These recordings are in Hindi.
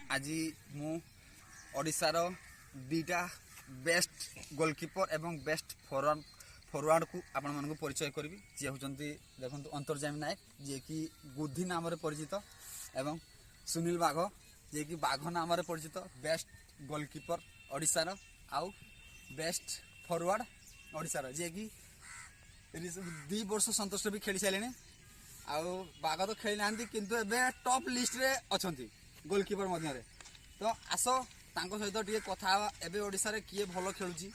आज मु ओडिशार दीटा बेस्ट गोलकीपर एवं बेस्ट फॉरवर्ड को आपण मानक परिचय करी जी होती देखो अंतर्जामी नायक जी कि गुद्धि नाम परिचित एवं सुनील बाघ जी कि बाघ नाम परिचित बेस्ट गोलकीपर ओडिशार आउ बेस्ट फॉरवर्ड ओडिशार जी कि 2 वर्ष संतोष भी खेली सारे आउ बाघ तो खेली ना किंतु एबे टॉप लिस्ट रे अछंती गोलकीपर मध्य तो आस तांको सहित टिके कथा एबे ओडिसा रे किए भलो खेलुची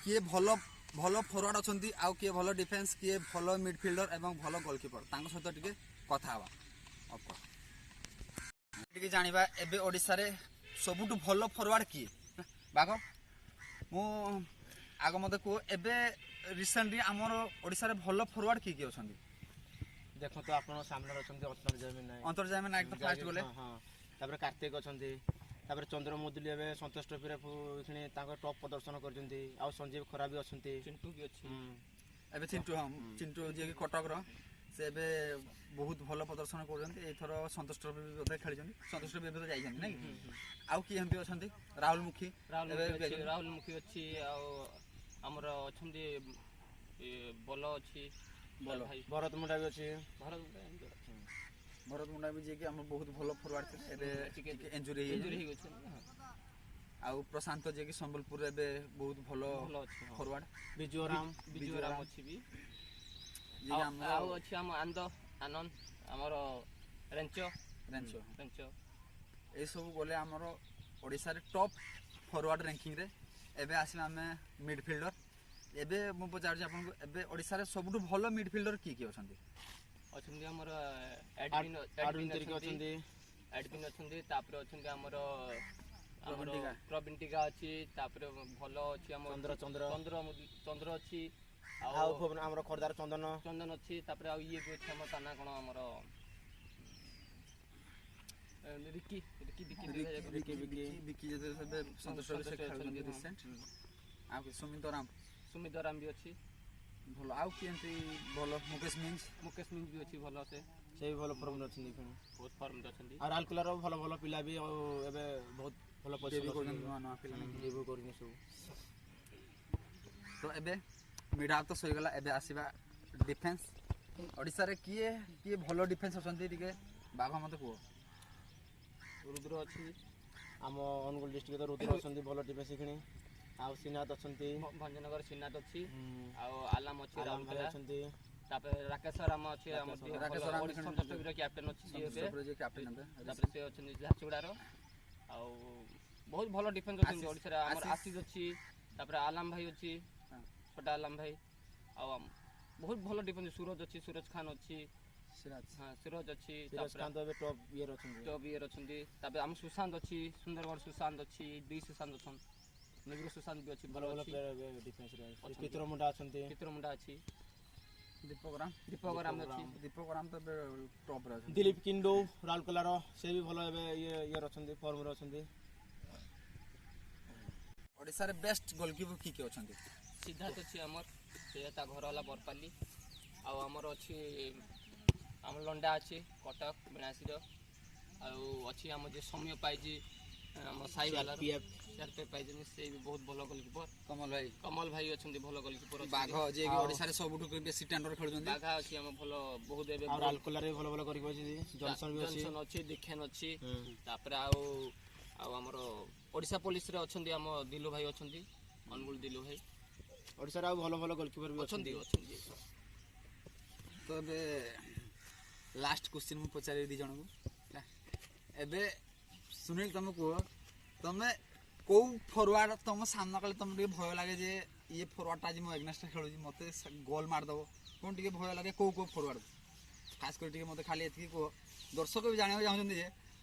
किए भलो भलो फॉरवर्ड अछंती आउ किए भलो डिफेंस किए भलो मिडफील्डर एवं भलो गोलकीपर तांको सहित टिके कथा हवा टिके जानिबा एबे ओडिसा रे सबुटु भलो फॉरवर्ड किए बाघ मु आग मते को एबे रिसेंटली हमर ओडिसा रे भलो फॉरवर्ड किए अछंती देखो तो आप सामने अंतर्जामी नायक तो फास्ट बोले तापर कार्तिक अछंती तापर चंद्र मुदुली एबे संतोष ट्रॉफी रे इखने ताको टॉप प्रदर्शन करजंती आ संजीव खरा भी अछंती चिंटू भी अछि एबे चिंटू चिंटू जे कि कटक रो से एबे बहुत भलो प्रदर्शन करजंती एथर संतोष ट्रॉफी भी बोधे खेलिजंती संतोष ट्रॉफी एबे तो जाइजंती नै आउ की एमपी अछंती राहुल मुखी अछि आ हमर अछंती बोलो अछि बोलो भरत मुंडा भी अछि भरत मुंडा भी जे कि हम बहुत भलो फॉरवर्ड थे एबे इंजरी हो आउ प्रशांत जे कि संबलपुर एबे बहुत भलो फॉरवर्ड बिजुराम अछि भी जे हम आउ अछि हम आनंद हमर रेंचो ए सब बोले हमर ओडिसा रे टॉप फॉरवर्ड रैंकिंग रे एबे आसी हमें मिडफील्डर एबे मु पचार जे आपन एबे ओडिसा रे सबटु भलो मिडफील्डर की अछंती हमर एडविन अछंती तापर अछंती हमर प्रवीण टीका अछि तापर भलो अछि हमर चंद्र अछि आउ हमर खरदार चंदन अछि तापर आ ये भी अछि हमर ताना कोन हमर रिकी जे सब संतोष से खेलजंती रिसेंट आ सुमित राम भी अछि भलो आउ की एंट्री भलो मुकेश मिंज भी अछि भलो से भी भलो फॉर्म रे अछि बहुत फॉर्म रे अछि और आल कलर भलो भलो पिला भी एबे बहुत भलो पोजीशन कोन नवा पिला जेबो करनी सब तो एबे मिडा तो सही गला एबे आसीबा डिफेंस ओडिसा रे किए भलो डिफेंस अछंती टिके बाघ मते को रुद्र अछि हम अनुगुल डिस्ट्रिक्ट तो रुद्र अछंती भलो डिफेंस इखनी आउ सिनाथ अछंती भंजनगर सिनाथ अछि आउ आलम अछि राम भाई अछंती तापर राकेश राम अछि राकेश राम संतोष ट्रॉफी रे कैप्टन अछि जे कैप्टन तापर से अछि झाचुड़ा रो आउ बहुत भलो डिफेंस अछि ओडिसा रे हमर आशीष अछि तापर आलम भाई अछि छोटा आलम भाई आउ बहुत भलो डिफेंस सूरज खान अछि सूरज अछि तापर खान तो टॉप ईयर अछंती तापर हम सुशांत अछि सुंदरगढ़ सुशांत अछि डी सुशांत अछन नेगरो सुशांत भी अछि भलो प्लेयर डिफेंस रे चित्र मुंडा अछि दीपक राम तो टॉप रे दिलीप किंडो राउरकेला रो से भी भलो एबे ये अछंती फॉर्म रे अछंती ओडिसा रे बेस्ट गोलकीपर की अछंती सिद्धार्थ अछि हमर से ता घर वाला बरपाली आ हमर अछि हम लंडा अछि कटक बिनासी रो आ अछि हम जे समय पाइजी हम साई वाला पीएफ पाइजन से भी बहुत भलो गोलकीपर कमल भाई अछंती भलो गोलकीपर बाघ जे कि ओडिसा रे सबटु बेसी टेंडर खेलजंती बाघ अछि हम भलो बहुत एबे और आलकोला रे भलो करि अछि जॉनसन अछि दिखेन अछि तापर आ हमर ओडिसा पुलिस रे अछंती हम दिलु भाई अछंती अनुगुल दिलु भाई ओडिसा रे भलो गोलकीपर भी अछंती तो एबे लास्ट क्वेश्चन मु पचारे दी जण को एबे सुनील तुमको तमे को फॉरवर्ड तुम सामना कले तुम टिके भय लागे जे ये फॉरवर्ड आज मो एग्नेस्ट खेलु मते गोल मार दबो कोन टिके भय लागे को फॉरवर्ड खास कर टिके मते खाली एतकी को दर्शक भी जानिबा चाहउछन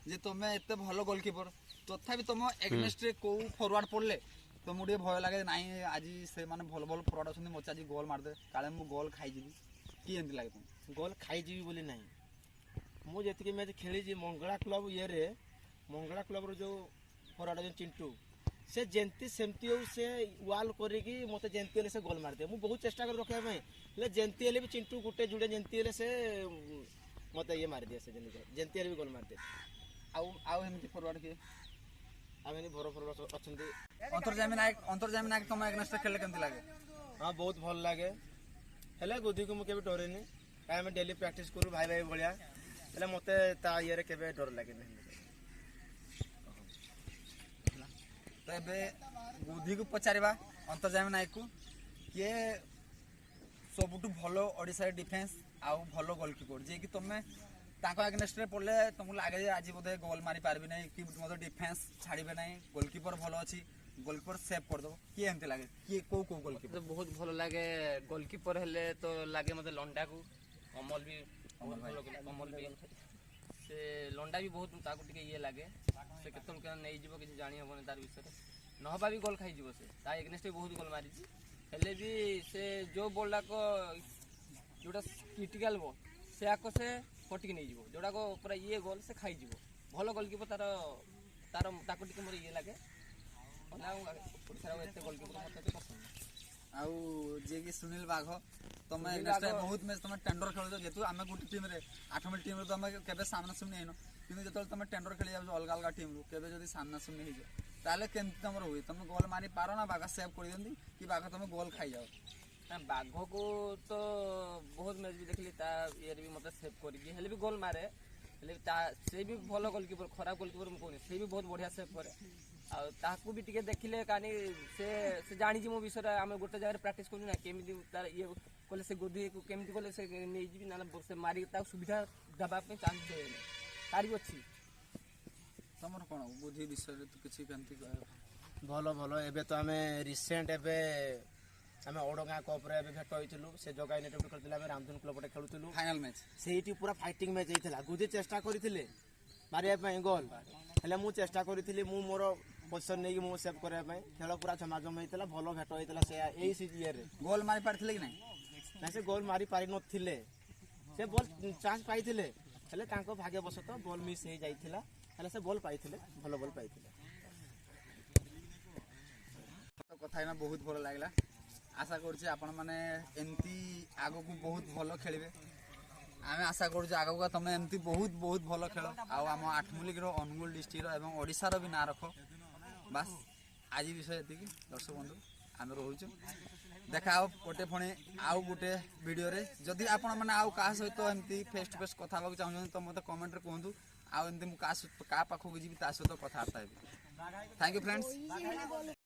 जे तुम एते भलो गोलकीपर तथापि तुम एग्नेस्ट रे को फॉरवर्ड पड़ले तो मुझे भय लगे ना आज से माने भल भल फॉरवर्ड अछन मते आज गोल मार दे काले मु गोल खाई जीबी की एंती लागे तुम गोल खाई जीबी बोली नहीं मु जेतकी मैच खेली जी मंगला क्लब ये रे मंगला क्लब रो जो फॉरवर्ड जो चिंटू से जेंती सेमती हो से वाल करिकी मते जेंती ले से गोल मार दे मु बहुत चेष्टा कर रखे भाई ले जेंती ले भी चिंटू गुटे जुड़े जेंती ले से मते ये मार दिया से जेंती ले भी गोल मार दे ଆଉ ଏମିତି ଫରୱାର୍ଡ କିଏ ଆମେ ବର ଫର ଅଛନ୍ତି। ଅନ୍ତର୍ଜାମୀ ନାୟକ ତମ ଏଗନେଷ୍ଟ ଖେଳିଲେ କେମିତି ଲାଗେ? ହଁ ବହୁତ ଭଲ ଲାଗେ। ହେଲେ ଗୋଧିକୁ ମୁଁ କେବେ ଡରେନି, କାରଣ ଆମେ ଡେଲି ପ୍ରାକ୍ଟିସ୍ କରୁ ଭାଇ ଭଳିଆ। ହେଲେ ମୋତେ ତା ଇଏରେ କେବେ ଡର ଲାଗେନି। ତ ଏବେ ବୁଦ୍ଧିକୁ ପଚାରିବା ଅନ୍ତର୍ଜାମୀ ନାୟକକୁ, କିଏ ସବୁଠୁ ଭଲ ଓଡ଼ିଶାରେ ଡିଫେନ୍ସ ଆଉ ଭଲ ଗୋଲକିପର, ଯିଏକି ତମେ ତାଙ୍କ ଏଗନେଷ୍ଟରେ ପଡ଼ିଲେ ତମକୁ ଲାଗେ ଯେ ଆଜି ବୋଧେ ଗୋଲ୍ ମାରି ପାରିବି ନାହିଁ କି ମୋତେ ଡିଫେନ୍ସ ଛାଡ଼ିବେ ନାହିଁ, ଗୋଲକିପର ଭଲ ଅଛି, ଗୋଲକିପର ସେଭ୍ କରିଦେବ, କିଏ ଏମିତି ଲାଗେ? କିଏ କୋଉ ଗୋଲକିପର? ମତେ ବହୁତ ଭଲ ଲାଗେ ଗୋଲକିପର ହେଲେ ତ ଲାଗେ ମତେ ଲଣ୍ଡାକୁ। କମଲ ବି ବହୁତ ଭଲ କମଲ ବି ସେ ଲଣ୍ଡା ବି ବହୁତ ତାକୁ ଟିକେ ଇଏ ଲାଗେ, ସେ କେତେବେଳେ କେବେ ନେଇଯିବ କିଛି ଜାଣି ହବନି ତାର ବିଷୟରେ, ନହେବା ବି ଗୋଲ୍ ଖାଇଯିବ। ସେ ତା ଏଗନେଷ୍ଟ ବି ବହୁତ ଗୋଲ୍ ମାରିଛି, ହେଲେ ବି ସେ ଯୋଉ ବଲ୍ଟାକ ଯୋଉଟା କ୍ରିଟିକାଲ ବଲ୍ ସେ ଆକ ସେ ପଟିକି ନେଇଯିବ, ଯୋଉଟାକ ପୁରା ଇଏ ଗୋଲ୍ ସେ ଖାଇଯିବ। ଭଲ ଗୋଲକିପର ତାକୁ ଟିକେ ମୋର ଇଏ ଲାଗେ। ଓଡ଼ିଶାର ଏତେ ଗୋଲକିପର ମତେ ଏତେ ପସନ୍ଦ। ଆଉ ଯିଏକି ସୁନୀଲ ବାଘ, ତମେ ସୁନୀଲ ଏଗନେଷ୍ଟ ବାଘ- ବହୁତ ମ୍ୟାଚ୍ ତମେ ଟେଣ୍ଡର ଖେଳୁଛ, ଯେହେତୁ ଆମେ ଗୋଟେ ଟିମ୍ରେ 8 ମିନିଟ୍ ଟିମ୍ରୁ ତମେ କେବେ ସାମ୍ନା ସାମ୍ନି ହେଇନ, କିନ୍ତୁ ଯେତେବେଳେ ତମେ ଟେଣ୍ଡର ଖେଳି ଯାଉଛ ଅଲଗା ଅଲଗା ଟିମ୍ରୁ, କେବେ ଯଦି ସାମ୍ନା ସାମ୍ନି ହେଇଯାଅ ତାହେଲେ କେମିତି ତମର ହୁଏ? ତମେ ଗୋଲ୍ ମାରି ପାର ନା ବାଘ ସେଭ୍ କରିଦିଅନ୍ତି, କି ବାଘ ତମେ ଗୋଲ୍ ଖାଇଯାଅ? ନା ବାଘକୁ ତ ବହୁତ ମ୍ୟାଚ୍ ବି ଦେଖିଲି, ତା ଇଏରେ ବି ମୋତେ ସେଭ୍ କରିକି ହେଲେ ବି ଗୋଲ୍ ମାରେ, ହେଲେ ବି ସେ ବି ଭଲ ଗୋଲକିପର, ଖରାପ ଗୋଲକିପର ମୁଁ କହୁନି, ସେ ବି ବହୁତ ବଢ଼ିଆ ସେଭ୍ କରେ। ଆଉ ତାକୁ ବି ଟିକେ ଦେଖିଲେ କାନି ସେ ଜାଣିଛି ମୋ ବିଷୟରେ, ଆମେ ଗୋଟେ ଜାଗାରେ ପ୍ରାକ୍ଟିସ୍ କରୁଛୁ ନା, କେମିତି ତାର ଇଏ କଲେ ସେ ଗୋଧିକୁ କେମିତି କଲେ ସେ ନେଇଯିବି, ନହେଲେ ସେ ମାରିକି ତାକୁ ସୁବିଧା ଦେବା ପାଇଁ ଚାନ୍ସ ଦେବେନି, ତାର ବି ଅଛି। ତମର କ'ଣ ବୁଦ୍ଧି ବିଷୟରେ ତୁ କିଛି କେମିତି କହିବ? ଭଲ ଏବେ ତ ଆମେ ରିସେଣ୍ଟ ଏବେ ଆମେ ଓଡ଼ଗାଁ କପ୍ରେ ଏବେ ଭେଟ ହେଇଥିଲୁ। ସେ ଜଗା ୟୁନାଇଟେଡ୍ ଖେଳୁଥିଲେ, ଆମେ ରାମଧୁନ କ୍ଲବ୍ ଗୋଟେ ଖେଳୁଥିଲୁ। ଫାଇନାଲ ମ୍ୟାଚ୍ ସେଇଠି ପୁରା ଫାଇଟିଂ ମ୍ୟାଚ୍ ହେଇଥିଲା। ଗୁଦି ଚେଷ୍ଟା କରିଥିଲେ ମାରିବା ପାଇଁ ଗୋଲ୍, ହେଲେ ମୁଁ ଚେଷ୍ଟା କରିଥିଲି, ମୁଁ ମୋର ପୋଜିସନ୍ ନେଇକି ମୁଁ ସେଭ୍ କରିବା ପାଇଁ। ଖେଳ ପୁରା ଝମାଝମ ହେଇଥିଲା, ଭଲ ଭେଟ ହେଇଥିଲା। ସେ ଏଇ ଇଏରେ ଗୋଲ୍ ମାରି ପାରିଥିଲେ କି ନାହିଁ? ନା ସେ ଗୋଲ୍ ମାରି ପାରିନଥିଲେ, ସେ ବଲ୍ ଚାନ୍ସ ପାଇଥିଲେ, ହେଲେ ତାଙ୍କ ଭାଗ୍ୟବଶତଃ ବଲ୍ ମିସ୍ ହେଇଯାଇଥିଲା। ହେଲେ ସେ ବଲ୍ ପାଇଥିଲେ, ଭଲ ବଲ୍ ପାଇଥିଲେ। କଥା ହେଇନା ବହୁତ ଭଲ ଲାଗିଲା। ଆଶା କରୁଛି ଆପଣମାନେ ଏମିତି ଆଗକୁ ବହୁତ ଭଲ ଖେଳିବେ। ଆମେ ଆଶା କରୁଛୁ ଆଗକୁ ତମେ ଏମିତି ବହୁତ ଭଲ ଖେଳ, ଆଉ ଆମ ଆଠମଲ୍ଲିକର, ଅନୁଗୁଳ ଡିଷ୍ଟ୍ରିକ୍ଟର ଏବଂ ଓଡ଼ିଶାର ବି ନାଁ ରଖ। ବାସ୍ ଆଜି ବିଷୟ ଏତିକି। ଦର୍ଶକ ବନ୍ଧୁ ଆମେ ରହୁଛୁ, ଦେଖା ହବ ପୁଣି ଆଉ ଗୋଟେ ଭିଡ଼ିଓରେ। ଯଦି ଆପଣମାନେ ଆଉ କାହା ସହିତ ଏମିତି ଫେସ୍ ଟୁ ଫେସ୍ କଥା ହେବାକୁ ଚାହୁଁଛନ୍ତି ତ ମୋତେ କମେଣ୍ଟରେ କୁହନ୍ତୁ, ଆଉ ଏମିତି ମୁଁ କାହା ପାଖକୁ ଯିବି ତା ସହିତ କଥାବାର୍ତ୍ତା ହେବି। Thank you friends.